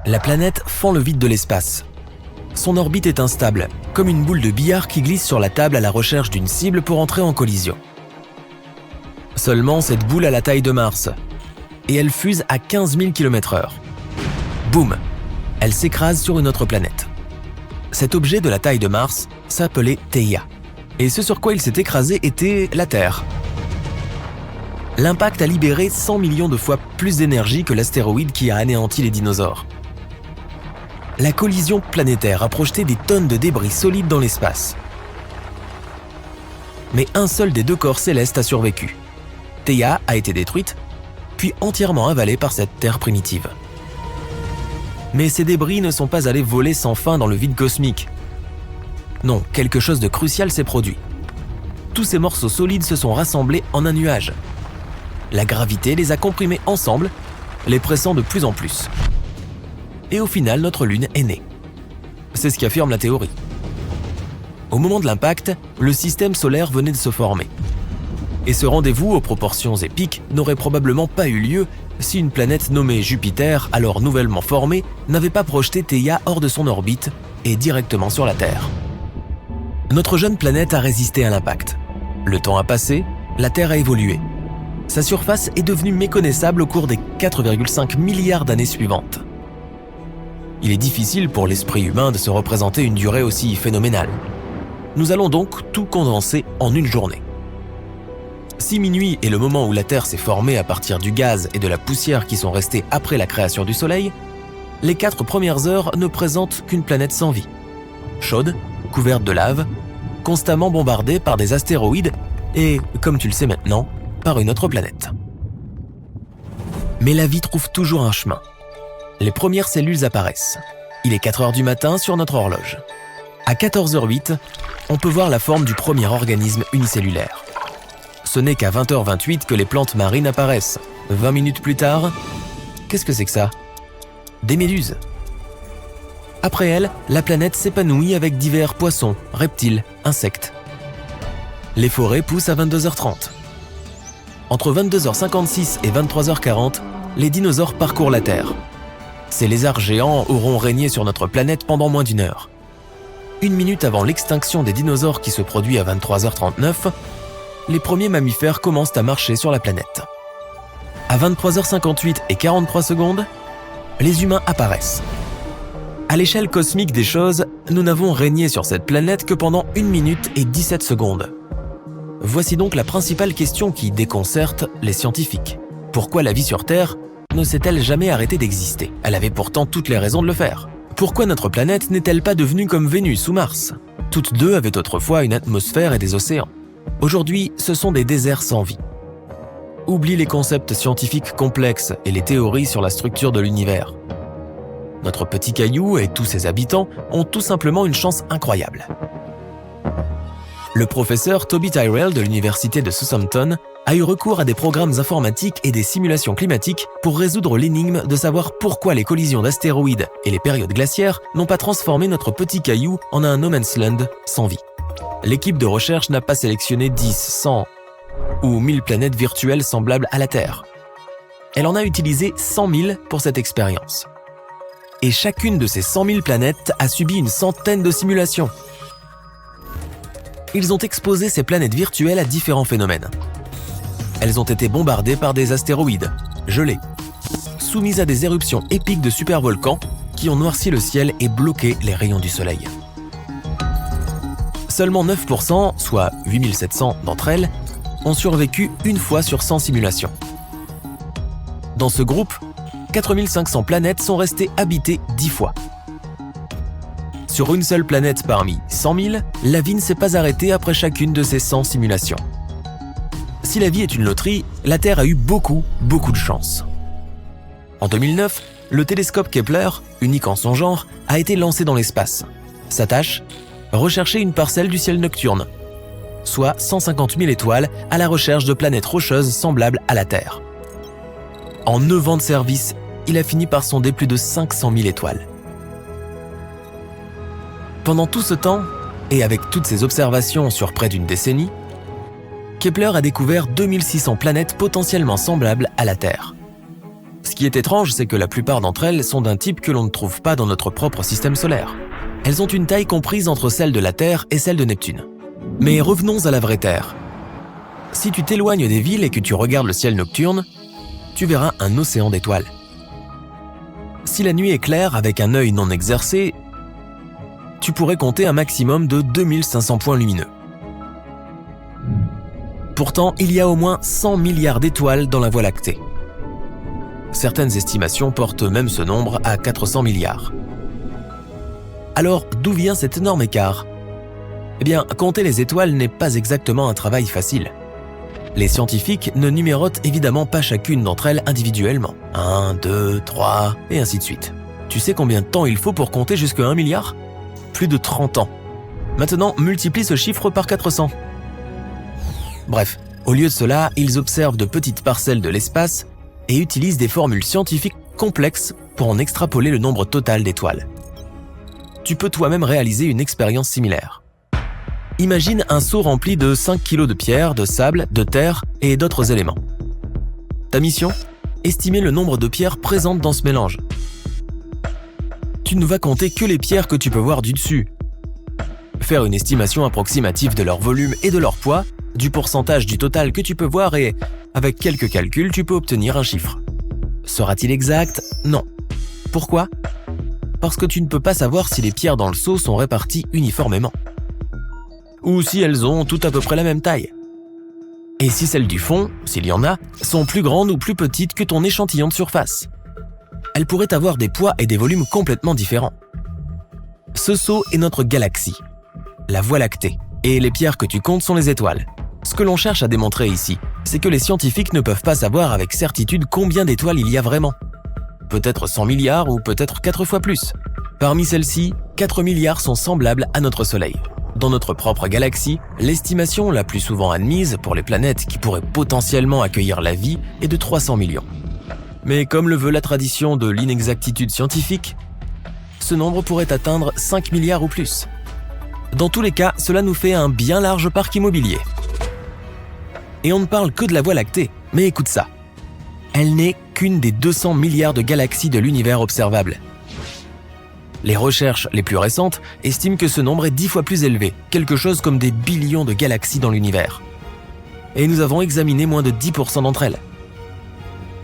La planète fend le vide de l'espace. Son orbite est instable, comme une boule de billard qui glisse sur la table à la recherche d'une cible pour entrer en collision. Seulement, cette boule a la taille de Mars, et elle fuse à 15 000 km/h. Boum! Elle s'écrase sur une autre planète. Cet objet de la taille de Mars s'appelait Theia, et ce sur quoi il s'est écrasé était la Terre. L'impact a libéré 100 millions de fois plus d'énergie que l'astéroïde qui a anéanti les dinosaures. La collision planétaire a projeté des tonnes de débris solides dans l'espace. Mais un seul des deux corps célestes a survécu. Theia a été détruite, puis entièrement avalée par cette Terre primitive. Mais ces débris ne sont pas allés voler sans fin dans le vide cosmique. Non, quelque chose de crucial s'est produit. Tous ces morceaux solides se sont rassemblés en un nuage. La gravité les a comprimés ensemble, les pressant de plus en plus. Et au final, notre Lune est née. C'est ce qu'affirme la théorie. Au moment de l'impact, le système solaire venait de se former. Et ce rendez-vous aux proportions épiques n'aurait probablement pas eu lieu si une planète nommée Jupiter, alors nouvellement formée, n'avait pas projeté Theia hors de son orbite et directement sur la Terre. Notre jeune planète a résisté à l'impact. Le temps a passé, la Terre a évolué. Sa surface est devenue méconnaissable au cours des 4,5 milliards d'années suivantes. Il est difficile pour l'esprit humain de se représenter une durée aussi phénoménale. Nous allons donc tout condenser en une journée. Si minuit est le moment où la Terre s'est formée à partir du gaz et de la poussière qui sont restés après la création du Soleil, les 4 premières heures ne présentent qu'une planète sans vie. Chaude, couverte de lave, constamment bombardée par des astéroïdes et, comme tu le sais maintenant, par une autre planète. Mais la vie trouve toujours un chemin. Les premières cellules apparaissent. Il est 4 heures du matin sur notre horloge. À 14h08, on peut voir la forme du premier organisme unicellulaire. Ce n'est qu'à 20h28 que les plantes marines apparaissent. 20 minutes plus tard, qu'est-ce que c'est que ça? Des méduses. Après elles, la planète s'épanouit avec divers poissons, reptiles, insectes. Les forêts poussent à 22h30. Entre 22h56 et 23h40, les dinosaures parcourent la Terre. Ces lézards géants auront régné sur notre planète pendant moins d'1 heure. 1 minute avant l'extinction des dinosaures qui se produit à 23h39, les premiers mammifères commencent à marcher sur la planète. À 23h58 et 43 secondes, les humains apparaissent. À l'échelle cosmique des choses, nous n'avons régné sur cette planète que pendant 1 minute et 17 secondes. Voici donc la principale question qui déconcerte les scientifiques. Pourquoi la vie sur Terre ne s'est-elle jamais arrêtée d'exister? Elle avait pourtant toutes les raisons de le faire. Pourquoi notre planète n'est-elle pas devenue comme Vénus ou Mars? Toutes deux avaient autrefois une atmosphère et des océans. Aujourd'hui, ce sont des déserts sans vie. Oublie les concepts scientifiques complexes et les théories sur la structure de l'univers. Notre petit caillou et tous ses habitants ont tout simplement une chance incroyable. Le professeur Toby Tyrrell de l'université de Southampton a eu recours à des programmes informatiques et des simulations climatiques pour résoudre l'énigme de savoir pourquoi les collisions d'astéroïdes et les périodes glaciaires n'ont pas transformé notre petit caillou en un no man's land sans vie. L'équipe de recherche n'a pas sélectionné 10, 100 ou 1000 planètes virtuelles semblables à la Terre. Elle en a utilisé 100 000 pour cette expérience. Et chacune de ces 100 000 planètes a subi une centaine de simulations. Ils ont exposé ces planètes virtuelles à différents phénomènes. Elles ont été bombardées par des astéroïdes, gelées, soumises à des éruptions épiques de supervolcans qui ont noirci le ciel et bloqué les rayons du soleil. Seulement 9%, soit 8700 d'entre elles, ont survécu une fois sur 100 simulations. Dans ce groupe, 4500 planètes sont restées habitées 10 fois. Sur une seule planète parmi 100 000, la vie ne s'est pas arrêtée après chacune de ces 100 simulations. Si la vie est une loterie, la Terre a eu beaucoup de chance. En 2009, le télescope Kepler, unique en son genre, a été lancé dans l'espace. Sa tâche ? Rechercher une parcelle du ciel nocturne, soit 150 000 étoiles à la recherche de planètes rocheuses semblables à la Terre. En 9 ans de service, il a fini par sonder plus de 500 000 étoiles. Pendant tout ce temps, et avec toutes ces observations sur près d'une décennie, Kepler a découvert 2600 planètes potentiellement semblables à la Terre. Ce qui est étrange, c'est que la plupart d'entre elles sont d'un type que l'on ne trouve pas dans notre propre système solaire. Elles ont une taille comprise entre celle de la Terre et celle de Neptune. Mais revenons à la vraie Terre. Si tu t'éloignes des villes et que tu regardes le ciel nocturne, tu verras un océan d'étoiles. Si la nuit est claire avec un œil non exercé, tu pourrais compter un maximum de 2500 points lumineux. Pourtant, il y a au moins 100 milliards d'étoiles dans la Voie lactée. Certaines estimations portent même ce nombre à 400 milliards. Alors, d'où vient cet énorme écart ? Eh bien, compter les étoiles n'est pas exactement un travail facile. Les scientifiques ne numérotent évidemment pas chacune d'entre elles individuellement. 1, 2, 3, et ainsi de suite. Tu sais combien de temps il faut pour compter jusqu'à 1 milliard ? Plus de 30 ans. Maintenant, multiplie ce chiffre par 400. Bref, au lieu de cela, ils observent de petites parcelles de l'espace et utilisent des formules scientifiques complexes pour en extrapoler le nombre total d'étoiles. Tu peux toi-même réaliser une expérience similaire. Imagine un seau rempli de 5 kg de pierre, de sable, de terre et d'autres éléments. Ta mission ? Estimer le nombre de pierres présentes dans ce mélange. Tu ne vas compter que les pierres que tu peux voir du dessus. Faire une estimation approximative de leur volume et de leur poids, du pourcentage du total que tu peux voir et, avec quelques calculs, tu peux obtenir un chiffre. Sera-t-il exact ? Non. Pourquoi ? Parce que tu ne peux pas savoir si les pierres dans le seau sont réparties uniformément. Ou si elles ont toutes à peu près la même taille. Et si celles du fond, s'il y en a, sont plus grandes ou plus petites que ton échantillon de surface. Elles pourraient avoir des poids et des volumes complètement différents. Ce seau est notre galaxie, la Voie lactée, et les pierres que tu comptes sont les étoiles. Ce que l'on cherche à démontrer ici, c'est que les scientifiques ne peuvent pas savoir avec certitude combien d'étoiles il y a vraiment. Peut-être 100 milliards ou peut-être 4 fois plus. Parmi celles-ci, 4 milliards sont semblables à notre Soleil. Dans notre propre galaxie, l'estimation la plus souvent admise pour les planètes qui pourraient potentiellement accueillir la vie est de 300 millions. Mais comme le veut la tradition de l'inexactitude scientifique, ce nombre pourrait atteindre 5 milliards ou plus. Dans tous les cas, cela nous fait un bien large parc immobilier. Et on ne parle que de la Voie lactée, mais écoute ça. Elle n'est qu'une des 200 milliards de galaxies de l'univers observable. Les recherches les plus récentes estiment que ce nombre est 10 fois plus élevé, quelque chose comme des billions de galaxies dans l'univers. Et nous avons examiné moins de 10% d'entre elles.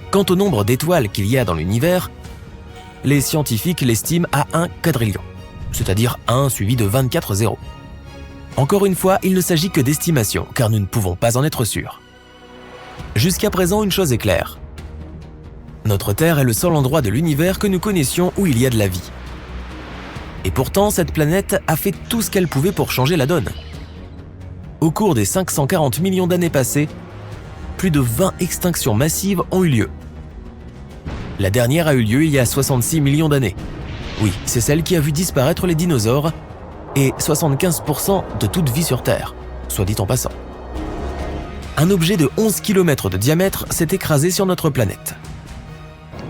Quant au nombre d'étoiles qu'il y a dans l'univers, les scientifiques l'estiment à 1 quadrillion, c'est-à-dire 1 suivi de 24 zéros. Encore une fois, il ne s'agit que d'estimation, car nous ne pouvons pas en être sûrs. Jusqu'à présent, une chose est claire. Notre Terre est le seul endroit de l'univers que nous connaissions où il y a de la vie. Et pourtant, cette planète a fait tout ce qu'elle pouvait pour changer la donne. Au cours des 540 millions d'années passées, plus de 20 extinctions massives ont eu lieu. La dernière a eu lieu il y a 66 millions d'années. Oui, c'est celle qui a vu disparaître les dinosaures et 75% de toute vie sur Terre, soit dit en passant. Un objet de 11 km de diamètre s'est écrasé sur notre planète.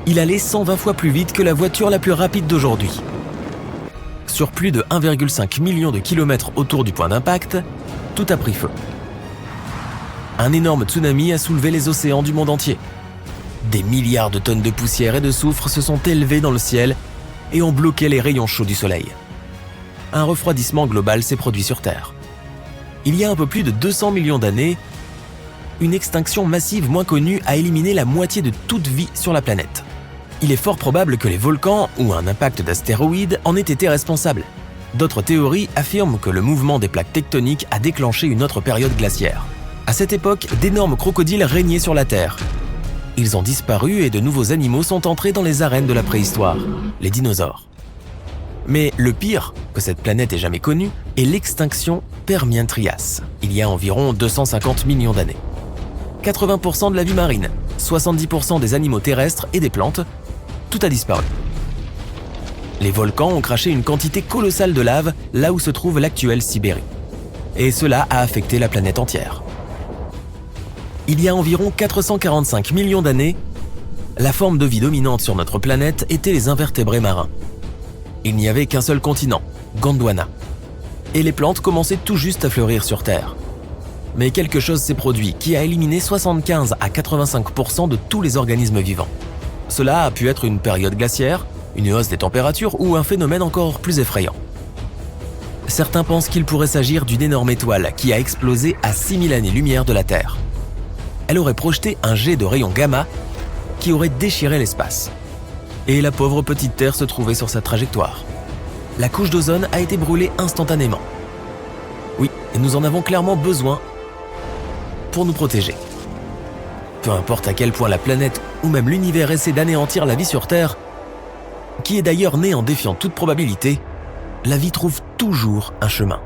Il allait 120 fois plus vite que la voiture la plus rapide d'aujourd'hui. Sur plus de 1,5 million de kilomètres autour du point d'impact, tout a pris feu. Un énorme tsunami a soulevé les océans du monde entier. Des milliards de tonnes de poussière et de soufre se sont élevées dans le ciel et ont bloqué les rayons chauds du soleil. Un refroidissement global s'est produit sur Terre. Il y a un peu plus de 200 millions d'années, une extinction massive moins connue a éliminé la moitié de toute vie sur la planète. Il est fort probable que les volcans ou un impact d'astéroïdes en aient été responsables. D'autres théories affirment que le mouvement des plaques tectoniques a déclenché une autre période glaciaire. À cette époque, d'énormes crocodiles régnaient sur la Terre. Ils ont disparu et de nouveaux animaux sont entrés dans les arènes de la préhistoire, les dinosaures. Mais le pire que cette planète ait jamais connu est l'extinction Permien-Trias, il y a environ 250 millions d'années. 80% de la vie marine, 70% des animaux terrestres et des plantes, tout a disparu. Les volcans ont craché une quantité colossale de lave là où se trouve l'actuelle Sibérie. Et cela a affecté la planète entière. Il y a environ 445 millions d'années, la forme de vie dominante sur notre planète était les invertébrés marins. Il n'y avait qu'un seul continent, Gondwana. Et les plantes commençaient tout juste à fleurir sur Terre. Mais quelque chose s'est produit qui a éliminé 75 à 85% de tous les organismes vivants. Cela a pu être une période glaciaire, une hausse des températures ou un phénomène encore plus effrayant. Certains pensent qu'il pourrait s'agir d'une énorme étoile qui a explosé à 6000 années-lumière de la Terre. Elle aurait projeté un jet de rayons gamma qui aurait déchiré l'espace. Et la pauvre petite Terre se trouvait sur sa trajectoire. La couche d'ozone a été brûlée instantanément. Oui, et nous en avons clairement besoin pour nous protéger. Peu importe à quel point la planète ou même l'univers essaie d'anéantir la vie sur Terre, qui est d'ailleurs née en défiant toute probabilité, la vie trouve toujours un chemin.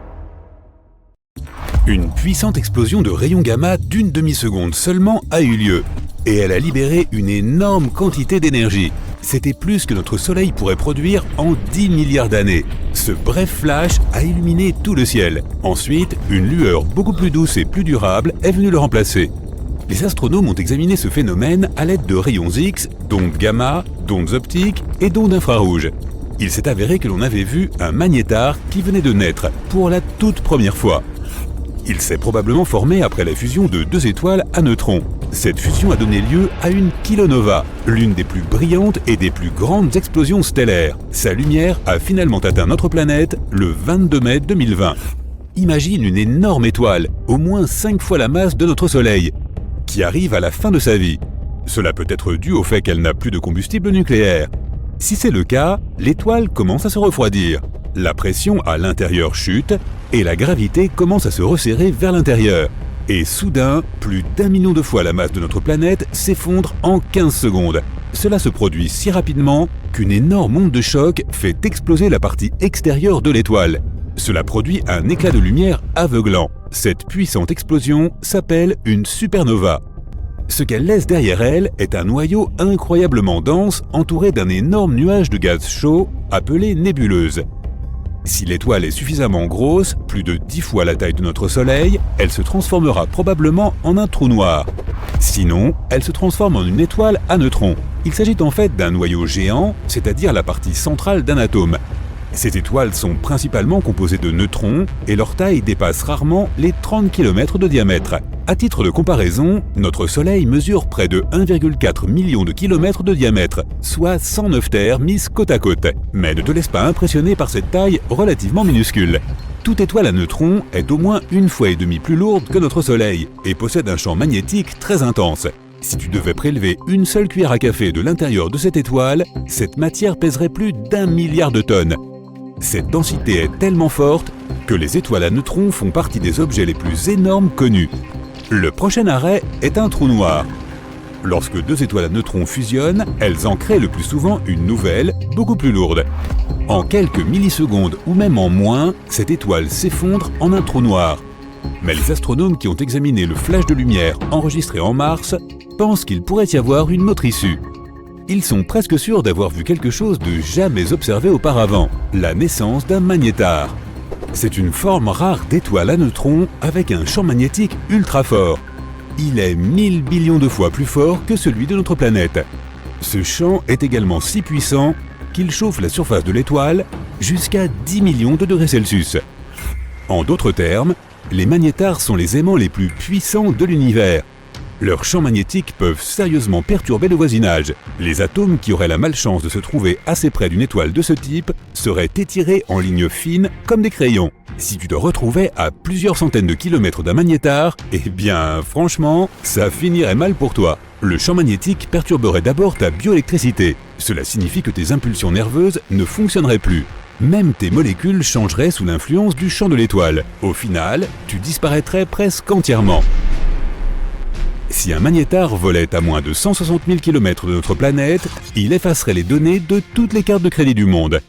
Une puissante explosion de rayons gamma d'une demi-seconde seulement a eu lieu, et elle a libéré une énorme quantité d'énergie. C'était plus que notre Soleil pourrait produire en 10 milliards d'années. Ce bref flash a illuminé tout le ciel. Ensuite, une lueur beaucoup plus douce et plus durable est venue le remplacer. Les astronomes ont examiné ce phénomène à l'aide de rayons X, d'ondes gamma, d'ondes optiques et d'ondes infrarouges. Il s'est avéré que l'on avait vu un magnétar qui venait de naître pour la toute première fois. Il s'est probablement formé après la fusion de deux étoiles à neutrons. Cette fusion a donné lieu à une kilonova, l'une des plus brillantes et des plus grandes explosions stellaires. Sa lumière a finalement atteint notre planète le 22 mai 2020. Imagine une énorme étoile, au moins 5 fois la masse de notre Soleil, qui arrive à la fin de sa vie. Cela peut être dû au fait qu'elle n'a plus de combustible nucléaire. Si c'est le cas, l'étoile commence à se refroidir. La pression à l'intérieur chute et la gravité commence à se resserrer vers l'intérieur. Et soudain, plus d'1 million de fois la masse de notre planète s'effondre en 15 secondes. Cela se produit si rapidement qu'une énorme onde de choc fait exploser la partie extérieure de l'étoile. Cela produit un éclat de lumière aveuglant. Cette puissante explosion s'appelle une supernova. Ce qu'elle laisse derrière elle est un noyau incroyablement dense entouré d'un énorme nuage de gaz chaud appelé nébuleuse. Si l'étoile est suffisamment grosse, plus de 10 fois la taille de notre Soleil, elle se transformera probablement en un trou noir. Sinon, elle se transforme en une étoile à neutrons. Il s'agit en fait d'un noyau géant, c'est-à-dire la partie centrale d'un atome. Ces étoiles sont principalement composées de neutrons et leur taille dépasse rarement les 30 km de diamètre. À titre de comparaison, notre Soleil mesure près de 1,4 million de kilomètres de diamètre, soit 109 Terres mises côte à côte. Mais ne te laisse pas impressionner par cette taille relativement minuscule. Toute étoile à neutrons est au moins 1,5 fois plus lourde que notre Soleil et possède un champ magnétique très intense. Si tu devais prélever une seule cuillère à café de l'intérieur de cette étoile, cette matière pèserait plus d'1 milliard de tonnes. Cette densité est tellement forte que les étoiles à neutrons font partie des objets les plus énormes connus. Le prochain arrêt est un trou noir. Lorsque deux étoiles à neutrons fusionnent, elles en créent le plus souvent une nouvelle, beaucoup plus lourde. En quelques millisecondes ou même en moins, cette étoile s'effondre en un trou noir. Mais les astronomes qui ont examiné le flash de lumière enregistré en Mars pensent qu'il pourrait y avoir une autre issue. Ils sont presque sûrs d'avoir vu quelque chose de jamais observé auparavant, la naissance d'un magnétar. C'est une forme rare d'étoile à neutrons avec un champ magnétique ultra fort. Il est 1000 billions de fois plus fort que celui de notre planète. Ce champ est également si puissant qu'il chauffe la surface de l'étoile jusqu'à 10 millions de degrés Celsius. En d'autres termes, les magnétars sont les aimants les plus puissants de l'univers. Leurs champs magnétiques peuvent sérieusement perturber le voisinage. Les atomes qui auraient la malchance de se trouver assez près d'une étoile de ce type seraient étirés en lignes fines comme des crayons. Si tu te retrouvais à plusieurs centaines de kilomètres d'un magnétar, eh bien, franchement, ça finirait mal pour toi. Le champ magnétique perturberait d'abord ta bioélectricité. Cela signifie que tes impulsions nerveuses ne fonctionneraient plus. Même tes molécules changeraient sous l'influence du champ de l'étoile. Au final, tu disparaîtrais presque entièrement. Si un magnétar volait à moins de 160 000 km de notre planète, il effacerait les données de toutes les cartes de crédit du monde.